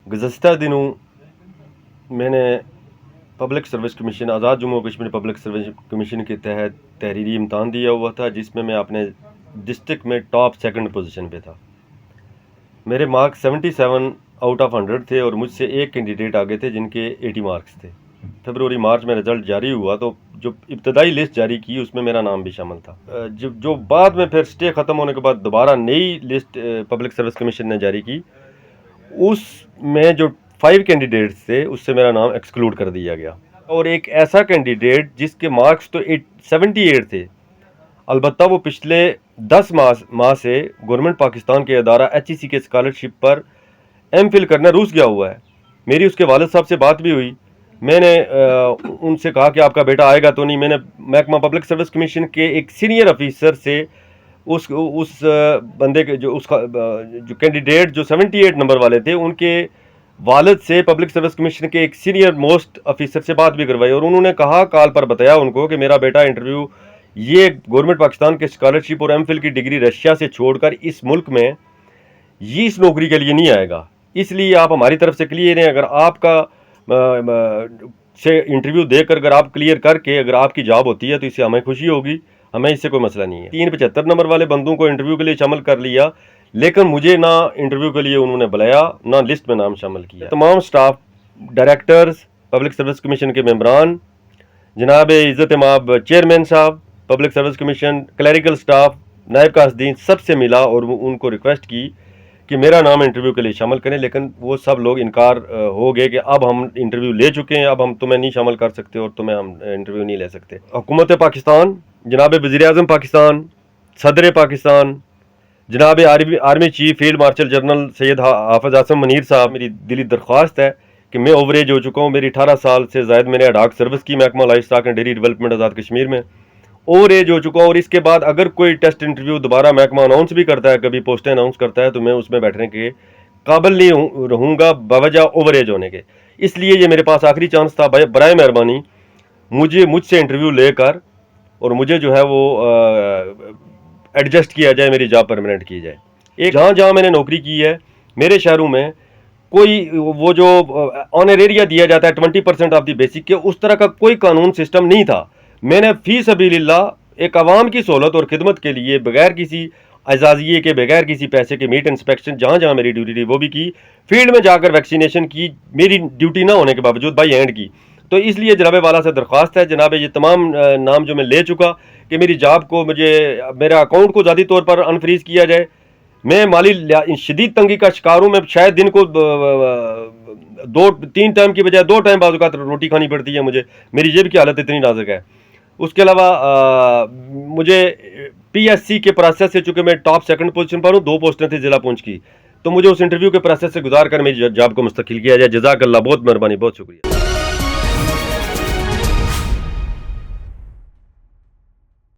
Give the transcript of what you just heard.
गुज़श्ता दिनों मैंने public service commission Azad Jammu Kashmir public service commission के तहत तहरीरी इम्तहान दिया हुआ था, जिसमें मैं अपने डिस्ट्रिक्ट में टॉप सेकंड पोजीशन पे था। मेरे मार्क्स 77 आउट ऑफ 100 थे और मुझसे एक कैंडिडेट आगे थे जिनके 80 मार्क्स थे। फरवरी मार्च में रिज़ल्ट जारी हुआ तो जो इब्तदाई लिस्ट जारी की उसमें मेरा नाम भी शामिल था। जो बाद में फिर स्टे ख़त्म होने के बाद दोबारा नई लिस्ट पब्लिक सर्विस कमीशन ने जारी की, उसमें जो 5 कैंडिडेट्स थे उससे मेरा नाम एक्सक्लूड कर दिया गया। और एक ऐसा कैंडिडेट जिसके मार्क्स तो 78 थे, अलबत्ता वो पिछले 10 माह से गवर्नमेंट पाकिस्तान के अदारा HEC के स्कॉलरशिप पर MPhil करने रूस गया हुआ है। मेरी उसके वालिद साहब से बात भी हुई। मैंने उनसे कहा कि आपका बेटा आएगा तो नहीं। मैंने महकमा पब्लिक सर्विस कमीशन के एक सीनियर ऑफिसर से उस बंदे के जो कैंडिडेट जो 78 नंबर वाले थे उनके वालिद से पब्लिक सर्विस कमीशन के एक सीनियर मोस्ट ऑफिसर से बात भी करवाई और उन्होंने कहा, कॉल पर बताया उनको कि मेरा बेटा इंटरव्यू ये गवर्नमेंट पाकिस्तान के स्कॉलरशिप और MPhil की डिग्री रशिया से छोड़कर इस मुल्क में ये इस नौकरी के लिए नहीं आएगा, इसलिए आप हमारी तरफ से क्लियर हैं। अगर आपका से इंटरव्यू देकर अगर आप क्लियर करके अगर आपकी जॉब होती है तो इससे हमें खुशी होगी, हमें इससे कोई मसला नहीं है। 375 नंबर वाले बंदों को इंटरव्यू के लिए शामिल कर लिया, लेकिन मुझे ना इंटरव्यू के लिए उन्होंने बुलाया ना लिस्ट में नाम शामिल किया। तमाम staff, directors, public service commission के मेंबरान, जनाब इज़्ज़त माब चेयरमैन साहब public service commission, clerical staff, नायब कासदीन, सबसे मिला और उनको रिक्वेस्ट की कि मेरा नाम इंटरव्यू के लिए शामिल करें, लेकिन वो सब लोग इनकार हो गए कि अब हम इंटरव्यू ले चुके हैं, अब हम तुम्हें नहीं शामिल कर सकते और तुम्हें हम इंटरव्यू नहीं ले सकते। हुकूमत पाकिस्तान, जनाब वज़ीर-ए-आज़म पाकिस्तान, सदर पाकिस्तान, जनाब army chief field marshal general Syed हाफिज़ आसिम मुनीर साहब, मेरी दिली दरख्वास्त है कि मैं ओवर एज हो चुका हूँ। मेरी 18 साल से ज़ायद मैंने अडाक सर्विस की महकमा livestock and dairy development Azad Kashmir में। ओवर एज हो चुका हूँ और इसके बाद अगर कोई टेस्ट इंटरव्यू दोबारा महकमा अनाउंस भी करता है, कभी पोस्टें अनाउंस करता है, तो मैं उसमें बैठने के काबिल नहीं रहूँगा बवजह ओवर एज होने के। इसलिए ये मेरे पास आखिरी चांस था, बराए मेहरबानी मुझसे इंटरव्यू लेकर और मुझे जो है वो एडजस्ट किया जाए, मेरी जॉब परमानेंट की जाए। एक जहाँ मैंने नौकरी की है मेरे शहरों में कोई वो जो ऑनरेरिया दिया जाता है 20% ऑफ दी बेसिक के, उस तरह का कोई कानून सिस्टम नहीं था। मैंने फी सबीलिल्लाह एक आवाम की सहूलत और खिदमत के लिए बगैर किसी एजाज़िये के, बगैर किसी पैसे के मीट इंस्पेक्शन जहाँ मेरी ड्यूटी थी वो भी की, फील्ड में जाकर वैक्सीनेशन की, मेरी ड्यूटी ना होने के बावजूद बाई हैंड की। तो इसलिए जनाब वाला से दरख्वास्त है जनाब, ये तमाम नाम जो मैं ले चुका कि मेरी जॉब को, मुझे मेरा अकाउंट को ज़ाती तौर पर अनफ्रीज़ किया जाए। मैं माली शदीद तंगी का शिकार हूँ। मैं शायद दिन को 2-3 टाइम की बजाय 2 टाइम बाज़ रोटी खानी पड़ती है मुझे, मेरी जेब की हालत इतनी नाजुक है। उसके अलावा मुझे PSC के प्रोसेस से, चूँकि मैं टॉप सेकंड पोजीशन पर हूँ, 2 पोस्टें थी ज़िला पुंछ की, तो मुझे उस इंटरव्यू के प्रोसेस से गुजार कर मेरी जॉब को मुस्तकिल किया जाए। जज़ाकल्लाह, बहुत मेहरबानी, बहुत शुक्रिया।